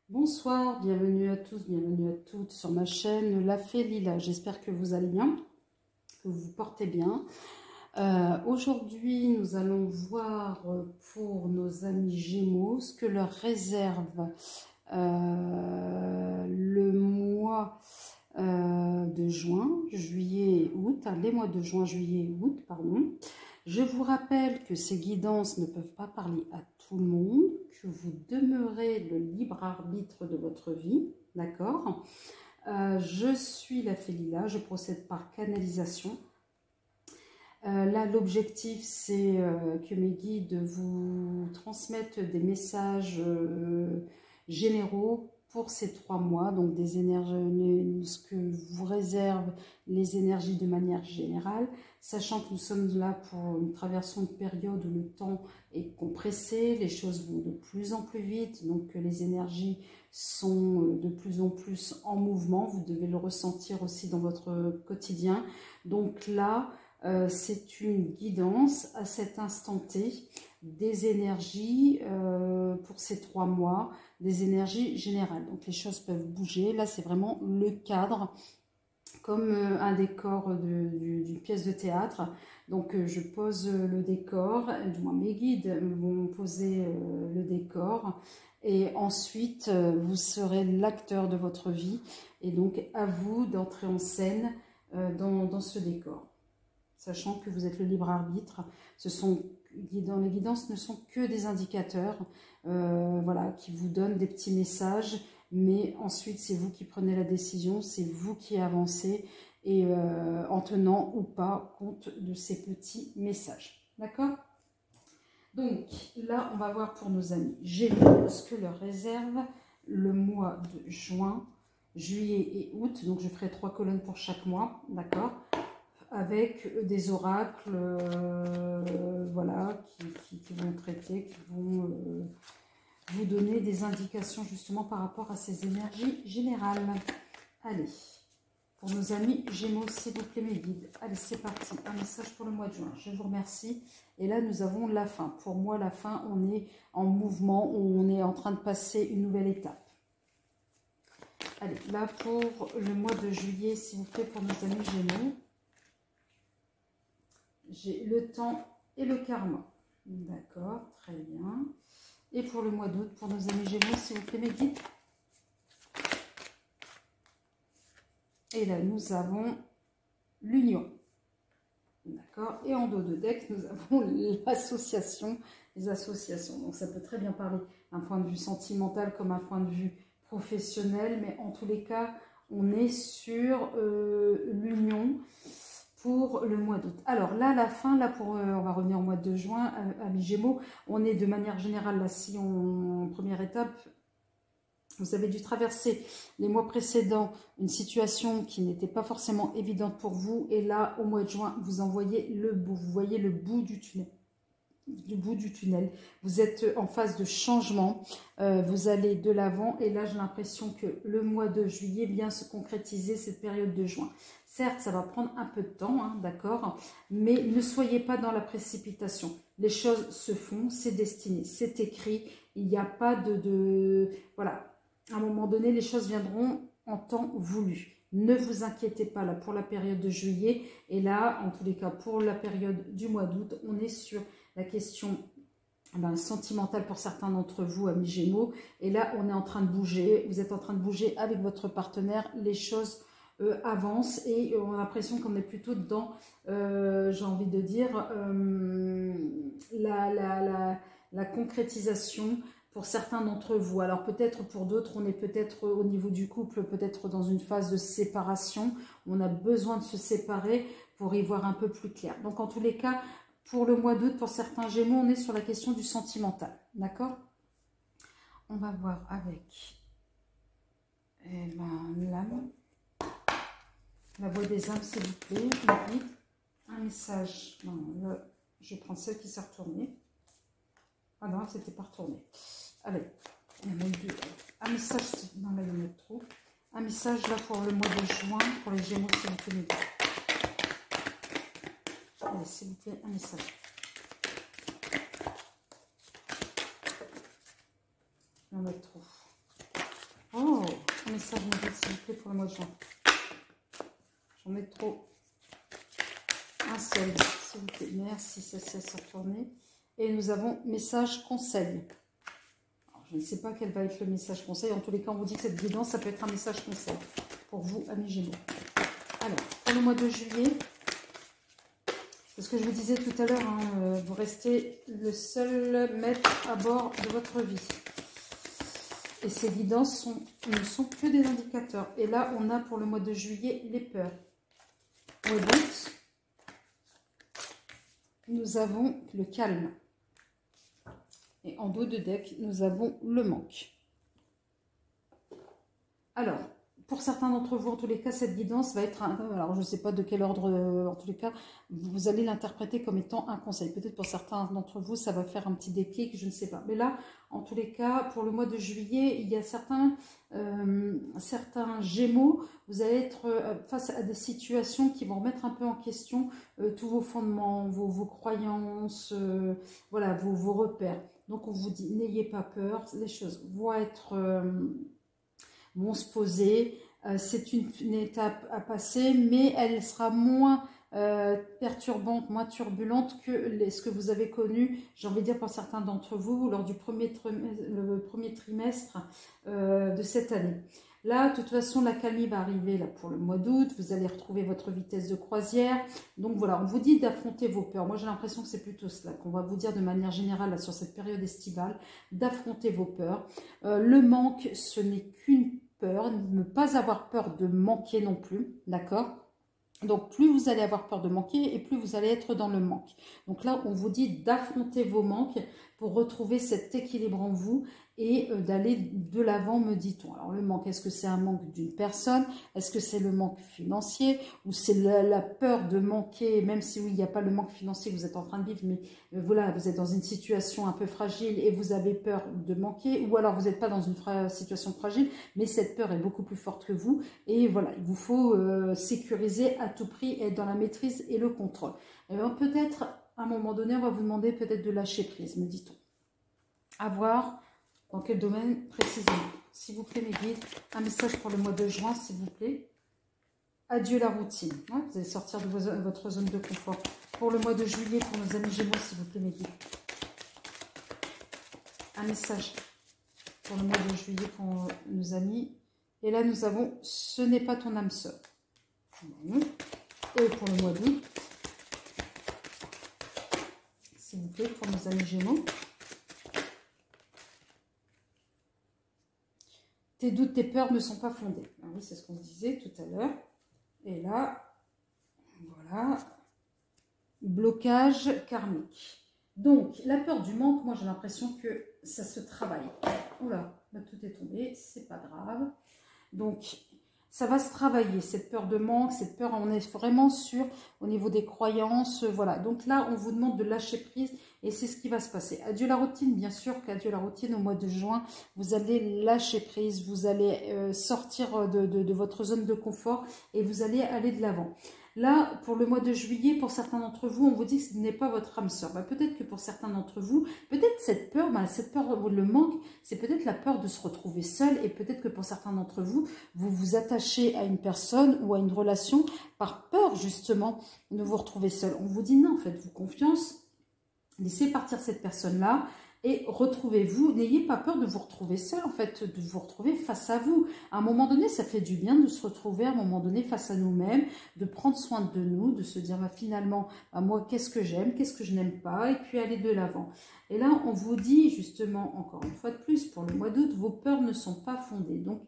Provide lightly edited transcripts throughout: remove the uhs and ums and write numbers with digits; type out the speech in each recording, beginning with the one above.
Bonsoir, bienvenue à tous, bienvenue à toutes sur ma chaîne La Fée Lila. J'espère que vous allez bien, que vous vous portez bien. Aujourd'hui, nous allons voir pour nos amis Gémeaux ce que leur réserve le mois de juin, juillet et août, les mois de juin, juillet et août, pardon. Je vous rappelle que ces guidances ne peuvent pas parler à tout le monde, que vous demeurez le libre arbitre de votre vie, d'accord? Je suis la Fée Lila, je procède par canalisation. Là, l'objectif, c'est que mes guides vous transmettent des messages généraux pour ces 3 mois, donc des énergies, ce que vous réservent les énergies de manière générale, sachant que nous sommes là pour une traversons une période où le temps est compressé, les choses vont de plus en plus vite, donc les énergies sont de plus en plus en mouvement, vous devez le ressentir aussi dans votre quotidien. Donc là, c'est une guidance à cet instant T des énergies pour ces 3 mois, des énergies générales. Donc les choses peuvent bouger. Là, c'est vraiment le cadre, comme un décor d'une pièce de théâtre. Donc je pose le décor, du moins mes guides vont poser le décor. Et ensuite, vous serez l'acteur de votre vie. Et donc, à vous d'entrer en scène dans ce décor. Sachant que vous êtes le libre arbitre, les guidances ne sont que des indicateurs, voilà, qui vous donnent des petits messages, mais ensuite c'est vous qui prenez la décision, c'est vous qui avancez, et en tenant ou pas compte de ces petits messages, d'accord? Donc là, on va voir pour nos amis Gémeaux ce que leur réserve le mois de juin, juillet et août. Donc je ferai 3 colonnes pour chaque mois, d'accord, avec des oracles, voilà, qui vont traiter, qui vont vous donner des indications justement par rapport à ces énergies générales. Allez, pour nos amis Gémeaux, s'il vous plaît, mes guides. Allez, c'est parti, un message pour le mois de juin. Je vous remercie. Et là, nous avons la fin. Pour moi, la fin, on est en mouvement, on est en train de passer une nouvelle étape. Allez, là, pour le mois de juillet, s'il vous plaît, pour nos amis Gémeaux. J'ai le temps et le karma. D'accord, très bien. Et pour le mois d'août, pour nos amis Gémeaux, s'il vous plaît, mes guides. Et là, nous avons l'union. D'accord. Et en dos de deck, nous avons l'association. Les associations. Donc, ça peut très bien parler d'un point de vue sentimental comme un point de vue professionnel. Mais en tous les cas, on est sur l'union pour le mois d'août. Alors là, la fin, là pour, on va revenir au mois de juin, amis Gémeaux, on est de manière générale, là, si en première étape, vous avez dû traverser les mois précédents une situation qui n'était pas forcément évidente pour vous, et là, au mois de juin, vous en voyez le bout, vous voyez le bout du tunnel. Vous êtes en phase de changement, vous allez de l'avant, et là j'ai l'impression que le mois de juillet vient se concrétiser cette période de juin. Certes, ça va prendre un peu de temps, hein, d'accord, mais ne soyez pas dans la précipitation. Les choses se font, c'est destiné, c'est écrit, il n'y a pas voilà, à un moment donné, les choses viendront en temps voulu. Ne vous inquiétez pas là pour la période de juillet, et là, en tous les cas, pour la période du mois d'août, on est sur la question sentimentale pour certains d'entre vous, amis Gémeaux. Et là, on est en train de bouger. Vous êtes en train de bouger avec votre partenaire. Les choses avancent et on a l'impression qu'on est plutôt dans, j'ai envie de dire, la concrétisation pour certains d'entre vous. Alors peut-être pour d'autres, on est peut-être au niveau du couple, peut-être dans une phase de séparation. On a besoin de se séparer pour y voir un peu plus clair. Donc en tous les cas, pour le mois d'août, pour certains Gémeaux, on est sur la question du sentimental. D'accord? On va voir avec l'âme. La voix des âmes, s'il vous plaît. Un message. Non, là, je vais prendre celle qui s'est retournée. Ah non, c'était pas retourné. Allez, il y en a eu deux. Un message. Non, là, il y en a trop. Un message là pour le mois de juin, pour les Gémeaux, s'il vous plaît, mes guides. Allez, s'il vous plaît, un message. Il y en a trop. Oh, un message, mes guides, s'il vous plaît, pour le mois de juin. J'en ai trop. Un seul, s'il vous plaît. Merci, ça s'est retourné. Et nous avons message conseil. Alors, je ne sais pas quel va être le message conseil. En tous les cas, on vous dit que cette guidance, ça peut être un message conseil pour vous, amis Gémeaux. Alors, pour le mois de juillet, c'est ce que je vous disais tout à l'heure, hein, vous restez le seul maître à bord de votre vie. Et ces guidances ne sont que des indicateurs. Et là, on a pour le mois de juillet les peurs. Au doute, nous avons le calme. Et en dos de deck, nous avons le manque. Alors, pour certains d'entre vous, en tous les cas, cette guidance va être... alors, je ne sais pas de quel ordre, en tous les cas, vous allez l'interpréter comme étant un conseil. Peut-être pour certains d'entre vous, ça va faire un petit déclic, je ne sais pas. Mais là, en tous les cas, pour le mois de juillet, il y a certains Gémeaux, vous allez être face à des situations qui vont remettre un peu en question tous vos fondements, vos croyances, voilà, vos repères. Donc, on vous dit, n'ayez pas peur, les choses vont se poser. C'est une étape à passer, mais elle sera moins perturbante, moins turbulente que ce que vous avez connu, j'ai envie de dire pour certains d'entre vous, lors du premier trimestre de cette année. Là, de toute façon, l'accalmie va arriver là, pour le mois d'août. Vous allez retrouver votre vitesse de croisière. Donc voilà, on vous dit d'affronter vos peurs. Moi, j'ai l'impression que c'est plutôt cela qu'on va vous dire de manière générale là, sur cette période estivale, d'affronter vos peurs. Le manque, ce n'est qu'une peur. Ne pas avoir peur de manquer non plus, d'accord ? Donc, plus vous allez avoir peur de manquer et plus vous allez être dans le manque. Donc là, on vous dit d'affronter vos manques pour retrouver cet équilibre en vous et d'aller de l'avant, me dit-on. Alors, le manque, est-ce que c'est un manque d'une personne? Est-ce que c'est le manque financier? Ou c'est la peur de manquer, même si oui, il n'y a pas le manque financier que vous êtes en train de vivre, mais voilà, vous êtes dans une situation un peu fragile et vous avez peur de manquer, ou alors vous n'êtes pas dans une situation fragile, mais cette peur est beaucoup plus forte que vous. Et voilà, il vous faut sécuriser à tout prix, être dans la maîtrise et le contrôle. Peut-être, à un moment donné, on va vous demander peut-être de lâcher prise, me dit-on. À voir dans quel domaine précisément. S'il vous plaît, mes guides, un message pour le mois de juin, s'il vous plaît. Adieu la routine. Ouais, vous allez sortir de votre zone de confort. Pour le mois de juillet, pour nos amis Gémeaux, s'il vous plaît, mes guides. Un message pour le mois de juillet pour nos amis. Et là, nous avons « Ce n'est pas ton âme sœur ». Et pour le mois d'août, s'il vous plaît, pour nos amis Gémeaux. Tes doutes, tes peurs ne sont pas fondés. Ah oui, c'est ce qu'on disait tout à l'heure. Et là, voilà, blocage karmique. Donc, la peur du manque, moi j'ai l'impression que ça se travaille. Oula, là, tout est tombé, c'est pas grave. Donc, ça va se travailler, cette peur de manque, cette peur, on est vraiment sûr au niveau des croyances, voilà. Donc là, on vous demande de lâcher prise et c'est ce qui va se passer. Adieu la routine, bien sûr qu'adieu la routine au mois de juin, vous allez lâcher prise, vous allez sortir de votre zone de confort et vous allez aller de l'avant. Là, pour le mois de juillet, pour certains d'entre vous, on vous dit que ce n'est pas votre âme sœur. Peut-être que pour certains d'entre vous, peut-être cette peur, le manque, c'est peut-être la peur de se retrouver seul. Et peut-être que pour certains d'entre vous, vous vous attachez à une personne ou à une relation par peur justement de vous retrouver seul. On vous dit non, faites-vous confiance, laissez partir cette personne-là. Et retrouvez-vous, n'ayez pas peur de vous retrouver seul, en fait, de vous retrouver face à vous. À un moment donné, ça fait du bien de se retrouver à un moment donné face à nous-mêmes, de prendre soin de nous, de se dire finalement, moi, qu'est-ce que j'aime, qu'est-ce que je n'aime pas, et puis aller de l'avant. Et là, on vous dit justement, encore une fois de plus, pour le mois d'août, vos peurs ne sont pas fondées. Donc,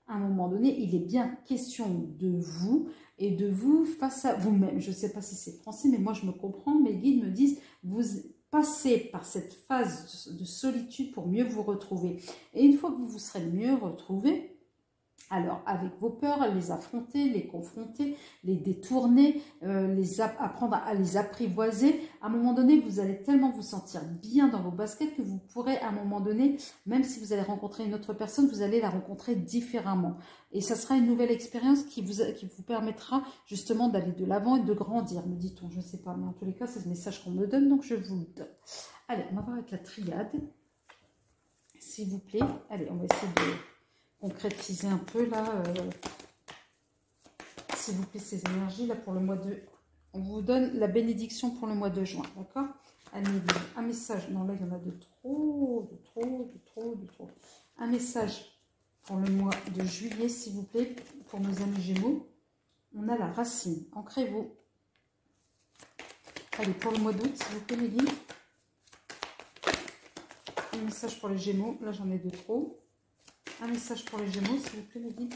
à un moment donné, il est bien question de vous et de vous face à vous-même. Je ne sais pas si c'est français, mais moi, je me comprends. Mes guides me disent, vous passez par cette phase de solitude pour mieux vous retrouver. Et une fois que vous vous serez mieux retrouvé, Alors, avec vos peurs, les affronter, les confronter, les détourner, apprendre à les apprivoiser. À un moment donné, vous allez tellement vous sentir bien dans vos baskets que vous pourrez, à un moment donné, même si vous allez rencontrer une autre personne, vous allez la rencontrer différemment. Et ça sera une nouvelle expérience qui vous permettra justement d'aller de l'avant et de grandir, me dit-on. Je ne sais pas, mais en tous les cas, c'est le message qu'on me donne, donc je vous le donne. Allez, on va voir avec la triade, s'il vous plaît. Allez, on va essayer de concrétiser un peu là, s'il vous plaît, ces énergies là pour le mois de... On vous donne la bénédiction pour le mois de juin, d'accord? Allez, un message, non là il y en a de trop. Un message pour le mois de juillet, s'il vous plaît, pour nos amis Gémeaux. On a la racine, ancrez-vous. Allez, pour le mois d'août, s'il vous plaît, les guides. Un message pour les Gémeaux, là j'en ai de trop. Un message pour les Gémeaux, s'il vous plaît, les guides.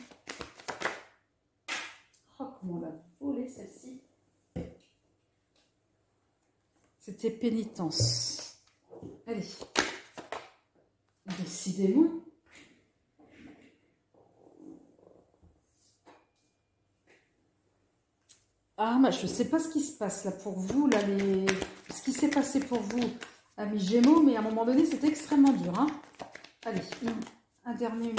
Oh, comment on l'a volée, celle-ci. C'était pénitence. Allez. Décidément. Ah, je ne sais pas ce qui se passe là pour vous, là, ce qui s'est passé pour vous, amis Gémeaux, mais à un moment donné, c'était extrêmement dur. Hein. Allez, un dernier...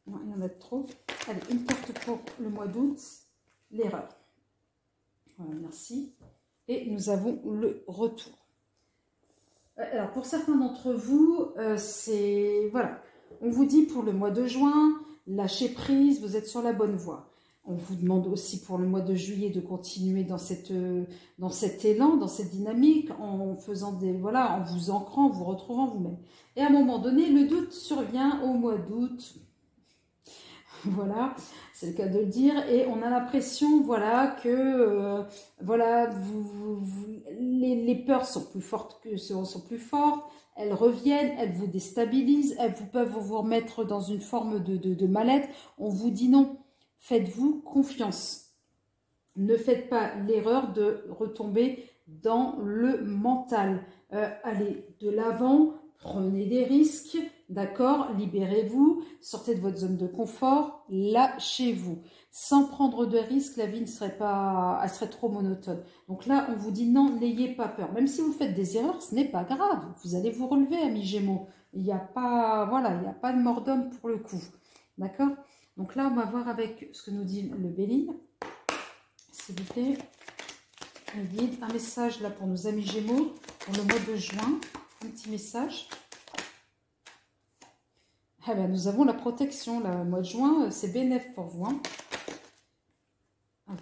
Non, il y en a trop. Allez, une carte pour le mois d'août. L'erreur. Voilà, merci. Et nous avons le retour. Alors, pour certains d'entre vous, c'est... Voilà. On vous dit pour le mois de juin, lâchez prise, vous êtes sur la bonne voie. On vous demande aussi pour le mois de juillet de continuer dans cet élan, dans cette dynamique, en faisant des... Voilà, en vous ancrant, en vous retrouvant vous-même. Et à un moment donné, le doute survient au mois d'août. Voilà, c'est le cas de le dire, et on a l'impression, voilà, que voilà, les peurs sont plus fortes elles reviennent, elles vous déstabilisent, elles peuvent vous remettre dans une forme de mal-être. On vous dit non, faites-vous confiance. Ne faites pas l'erreur de retomber dans le mental. Allez de l'avant, prenez des risques. D'accord, libérez-vous, sortez de votre zone de confort, lâchez-vous. Sans prendre de risques, la vie ne serait pas, elle serait trop monotone. Donc là, on vous dit non, n'ayez pas peur. Même si vous faites des erreurs, ce n'est pas grave. Vous allez vous relever, amis Gémeaux. Il n'y a pas, voilà, il n'y a pas de mort d'homme pour le coup. D'accord? Donc là, on va voir avec ce que nous dit le Béline. S'il vous plaît, un message là pour nos amis Gémeaux pour le mois de juin. Un petit message. Ah ben, nous avons la protection, là, le mois de juin, c'est bénéf pour vous. Hein.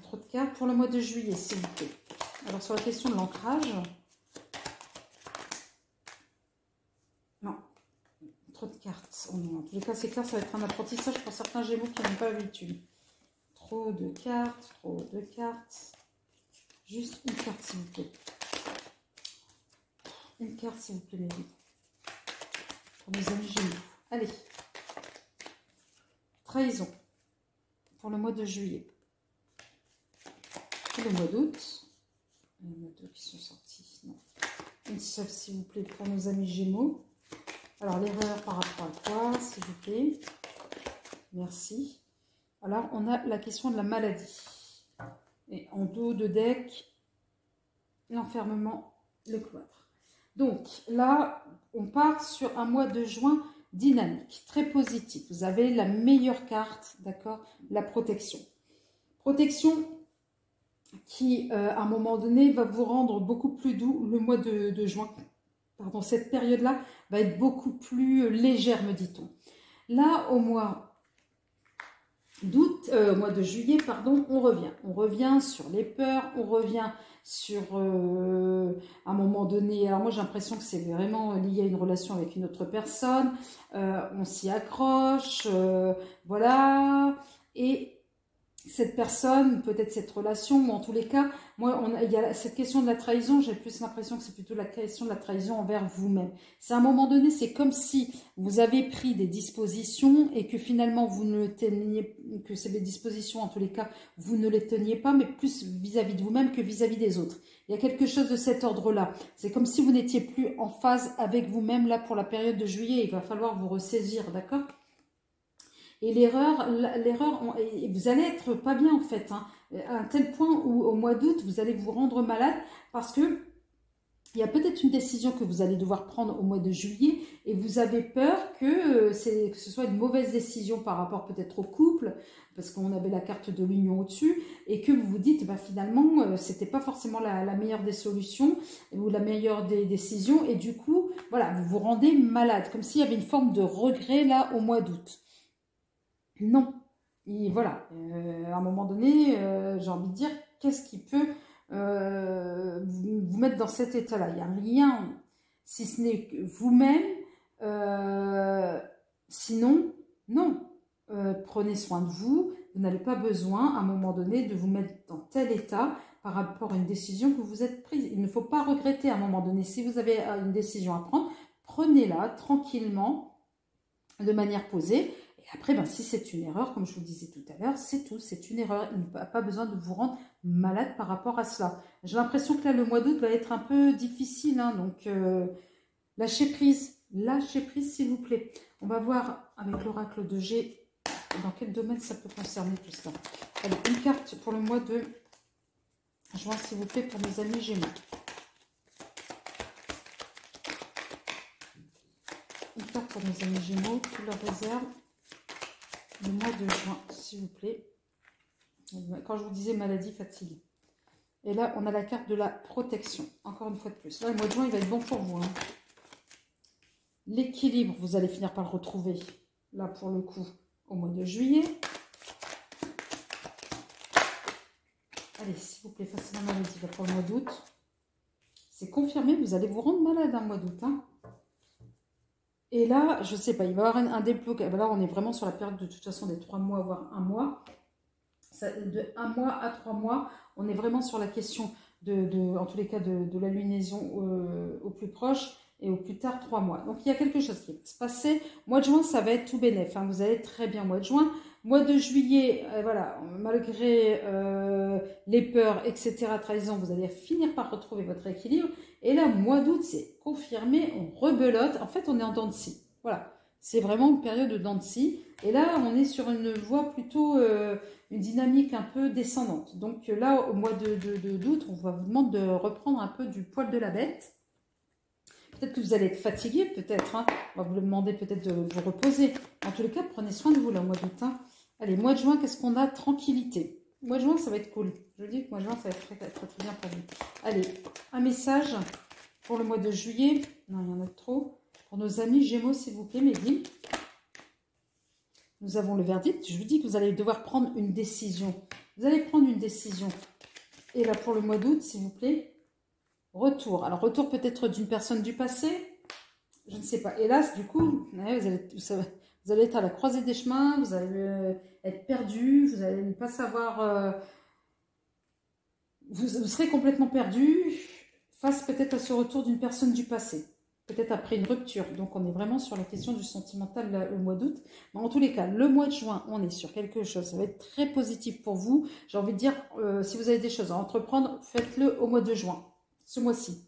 Trop de cartes pour le mois de juillet, s'il vous plaît. Alors, sur la question de l'ancrage, non, trop de cartes. Oh non, en tous les cas, c'est clair, ça va être un apprentissage pour certains Gémeaux qui n'ont pas l'habitude. Trop de cartes, trop de cartes. Juste une carte, s'il vous plaît. Une carte, s'il vous plaît, mes amis. Pour mes amis Gémeaux. Allez. Trahison. Pour le mois de juillet. Et le mois d'août. Il y en a deux qui sont sortis. Non. Une seule, s'il vous plaît, pour nos amis Gémeaux. Alors, l'erreur par rapport à quoi, s'il vous plaît. Merci. Alors, on a la question de la maladie. Et en dos de deck, l'enfermement, le cloître. Donc, là, on part sur un mois de juin dynamique, très positif. Vous avez la meilleure carte, d'accord? La protection. Protection qui, à un moment donné, va vous rendre beaucoup plus doux. Le mois de juin, pardon, cette période-là va être beaucoup plus légère, me dit-on. Là, au mois d'août, mois de juillet, pardon, on revient. On revient sur les peurs, on revient sur à un moment donné. Alors moi, j'ai l'impression que c'est vraiment lié à une relation avec une autre personne. On s'y accroche, voilà. Et cette personne, peut-être cette relation, ou en tous les cas, moi, il y a cette question de la trahison, j'ai plus l'impression que c'est plutôt la question de la trahison envers vous-même. C'est à un moment donné, c'est comme si vous avez pris des dispositions et que finalement, vous ne le teniez, que c'est des dispositions, en tous les cas, vous ne les teniez pas, mais plus vis-à-vis de vous-même que vis-à-vis des autres. Il y a quelque chose de cet ordre-là. C'est comme si vous n'étiez plus en phase avec vous-même, là, pour la période de juillet. Il va falloir vous ressaisir, d'accord ? Et l'erreur, vous allez être pas bien en fait, hein, à un tel point où au mois d'août, vous allez vous rendre malade parce que il y a peut-être une décision que vous allez devoir prendre au mois de juillet et vous avez peur que ce soit une mauvaise décision par rapport peut-être au couple, parce qu'on avait la carte de l'union au-dessus, et que vous vous dites bah, finalement c'était pas forcément la meilleure des solutions ou la meilleure des décisions, et du coup voilà, vous vous rendez malade, comme s'il y avait une forme de regret là au mois d'août. Non. Et voilà, à un moment donné, j'ai envie de dire, qu'est-ce qui peut vous mettre dans cet état-là? Il n'y a rien, si ce n'est vous-même. euh, Sinon, non. Prenez soin de vous. Vous n'avez pas besoin, à un moment donné, de vous mettre dans tel état par rapport à une décision que vous êtes prise. Il ne faut pas regretter à un moment donné. Si vous avez une décision à prendre, prenez-la tranquillement, de manière posée. Et après, ben, si c'est une erreur, comme je vous disais tout à l'heure, c'est tout, c'est une erreur. Il n'y a pas besoin de vous rendre malade par rapport à cela. J'ai l'impression que là, le mois d'août va être un peu difficile, hein, donc lâchez prise s'il vous plaît. On va voir avec l'oracle de G dans quel domaine ça peut concerner tout cela. Allez, une carte pour le mois de juin, s'il vous plaît, pour mes amis Gémeaux. Une carte pour mes amis Gémeaux, qui leur réserve le mois de juin, s'il vous plaît. Quand je vous disais maladie, fatigue. Et là, on a la carte de la protection, encore une fois de plus. Là, le mois de juin, il va être bon pour vous. Hein. L'équilibre, vous allez finir par le retrouver, là, pour le coup, au mois de juillet. Allez, s'il vous plaît, face à la maladie, là, pour le mois d'août. C'est confirmé, vous allez vous rendre malade un mois d'août. Hein. Et là, je ne sais pas, il va y avoir un déblocage. Là, on est vraiment sur la période de toute façon des 3 mois, voire un mois. De 1 mois à 3 mois, on est vraiment sur la question, en tous les cas, de la lunaison au plus proche et au plus tard 3 mois. Donc, il y a quelque chose qui va se passer. Mois de juin, ça va être tout bénef. Hein, vous allez être très bien mois de juin. Mois de juillet, voilà, malgré les peurs, etc., trahison, vous allez finir par retrouver votre équilibre. Et là, mois d'août, c'est confirmé, on rebelote. En fait, on est en dents de scie. Voilà. C'est vraiment une période de dents de scie. Et là, on est sur une voie plutôt, une dynamique un peu descendante. Donc là, au mois d'août, on va vous demander de reprendre un peu du poil de la bête. Peut-être que vous allez être fatigué, peut-être. Hein. On va vous demander peut-être de vous reposer. En tous les cas, prenez soin de vous là, au mois d'août. Hein. Allez, mois de juin, qu'est-ce qu'on a? Tranquillité. Mois de juin, ça va être cool. Je dis que mois de juin, ça va être très, très, très bien pour vous. Allez, un message pour le mois de juillet. Non, il y en a trop. Pour nos amis Gémeaux, s'il vous plaît, Mehdi. Nous avons le verdict. Je vous dis que vous allez devoir prendre une décision. Vous allez prendre une décision. Et là, pour le mois d'août, s'il vous plaît, retour. Alors, retour peut-être d'une personne du passé. Je ne sais pas. Hélas, du coup, vous allez être à la croisée des chemins. Vous allez être perdu. Vous n'allez pas savoir... vous serez complètement perdu face peut-être à ce retour d'une personne du passé. Peut-être après une rupture. Donc, on est vraiment sur la question du sentimental le mois d'août. Mais en tous les cas, le mois de juin, on est sur quelque chose. Ça va être très positif pour vous. J'ai envie de dire, si vous avez des choses à entreprendre, faites-le au mois de juin, ce mois-ci.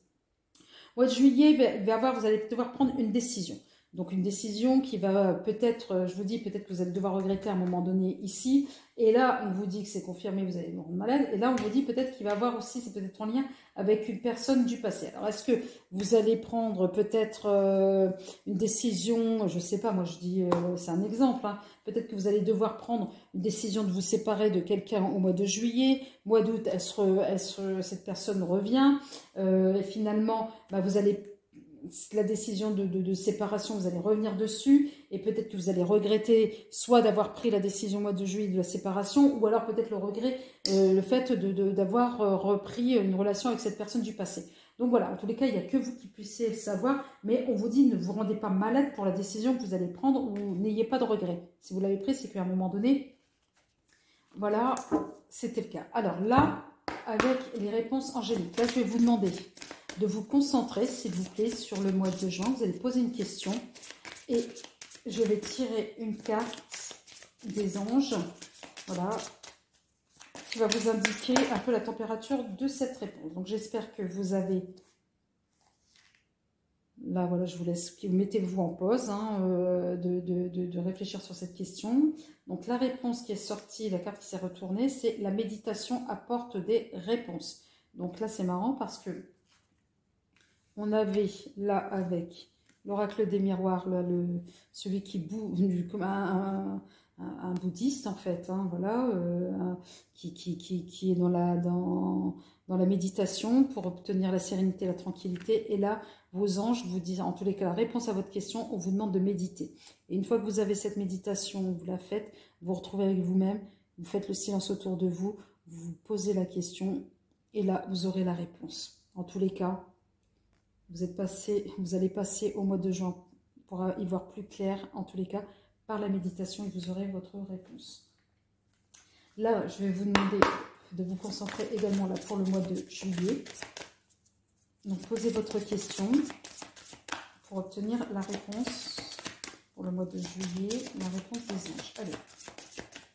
Au mois de juillet, vous allez devoir prendre une décision. Donc, une décision qui va peut-être, je vous dis, peut-être que vous allez devoir regretter à un moment donné ici. Et là, on vous dit que c'est confirmé, vous allez vous rendre malade. Et là, on vous dit peut-être qu'il va y avoir aussi, c'est peut-être en lien avec une personne du passé. Alors, est-ce que vous allez prendre peut-être une décision, je ne sais pas, moi je dis, c'est un exemple, hein, peut-être que vous allez devoir prendre une décision de vous séparer de quelqu'un au mois de juillet, mois d'août, cette personne revient, et finalement, bah, vous allez... La décision de séparation, vous allez revenir dessus et peut-être que vous allez regretter soit d'avoir pris la décision au mois de juillet de la séparation ou alors peut-être le regret, le fait d'avoir repris une relation avec cette personne du passé. Donc voilà, en tous les cas, il n'y a que vous qui puissiez le savoir, mais on vous dit ne vous rendez pas malade pour la décision que vous allez prendre ou n'ayez pas de regret. Si vous l'avez pris, c'est qu'à un moment donné, voilà, c'était le cas. Alors là, avec les réponses angéliques, là je vais vous demander de vous concentrer, s'il vous plaît, sur le mois de juin. Vous allez poser une question et je vais tirer une carte des anges, voilà, qui va vous indiquer un peu la température de cette réponse. Donc, j'espère que vous avez Là, voilà, je vous laisse, mettez-vous en pause, hein, de réfléchir sur cette question. Donc, la réponse qui est sortie, la carte qui s'est retournée, c'est la méditation apporte des réponses. Donc là, c'est marrant parce que on avait là avec l'oracle des miroirs, là, celui qui bouge, comme un bouddhiste en fait, hein, voilà, qui est dans la méditation pour obtenir la sérénité, la tranquillité. Et là, vos anges vous disent, en tous les cas, la réponse à votre question, on vous demande de méditer. Et une fois que vous avez cette méditation, vous la faites, vous vous retrouvez avec vous-même, vous faites le silence autour de vous, vous posez la question, et là, vous aurez la réponse. En tous les cas, vous allez passer au mois de juin pour y voir plus clair, en tous les cas, par la méditation, et vous aurez votre réponse. Là, je vais vous demander de vous concentrer également là pour le mois de juillet. Donc, posez votre question pour obtenir la réponse pour le mois de juillet, la réponse des anges. Allez,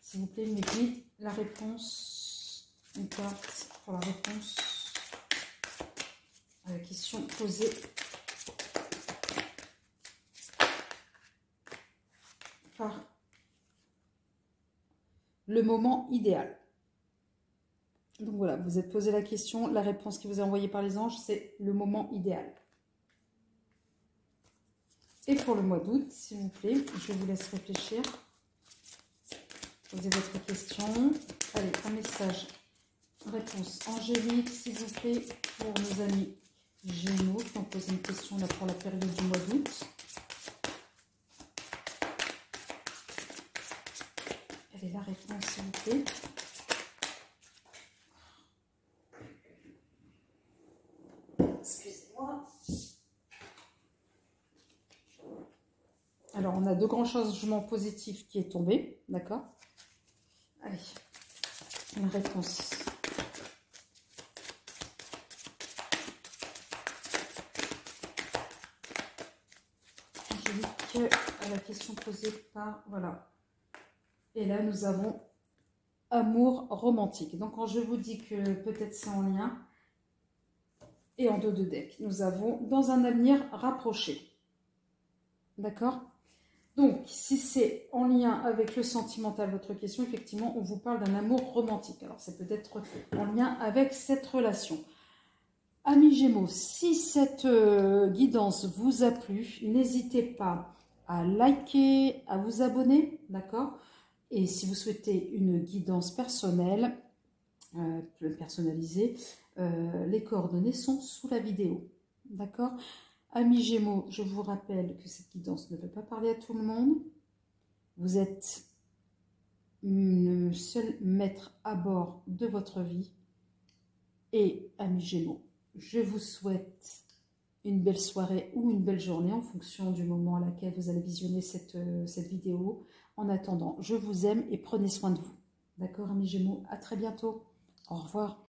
s'il vous plaît, mes guides, la réponse, une carte pour la réponse à la question posée par le moment idéal. Donc voilà, vous êtes posé la question, la réponse qui vous est envoyée par les anges, c'est le moment idéal. Et pour le mois d'août, s'il vous plaît, je vous laisse réfléchir. Posez votre question. Allez, un message, réponse angélique, s'il vous plaît, pour nos amis Gémeaux qui ont posé une question là pour la période du mois d'août. Quelle est la réponse, s'il vous plaît? Excusez-moi. Alors, on a deux grands changements positifs qui est tombé, d'accord? Allez, la réponse. Angélique, à la question posée par... Voilà. Et là, nous avons amour romantique. Donc, quand je vous dis que peut-être c'est en lien, et en dos de deck, nous avons dans un avenir rapproché. D'accord? Donc, si c'est en lien avec le sentimental, votre question, effectivement, on vous parle d'un amour romantique. Alors, c'est peut-être en lien avec cette relation. Amis Gémeaux, si cette guidance vous a plu, n'hésitez pas à liker, à vous abonner, d'accord? Et si vous souhaitez une guidance personnelle, personnalisée, les coordonnées sont sous la vidéo, d'accord? Amis Gémeaux, je vous rappelle que cette guidance ne peut pas parler à tout le monde. Vous êtes le seul maître à bord de votre vie. Et amis Gémeaux, je vous souhaite une belle soirée ou une belle journée en fonction du moment à laquelle vous allez visionner cette vidéo. En attendant, je vous aime et prenez soin de vous. D'accord, amis Gémeaux? À très bientôt. Au revoir.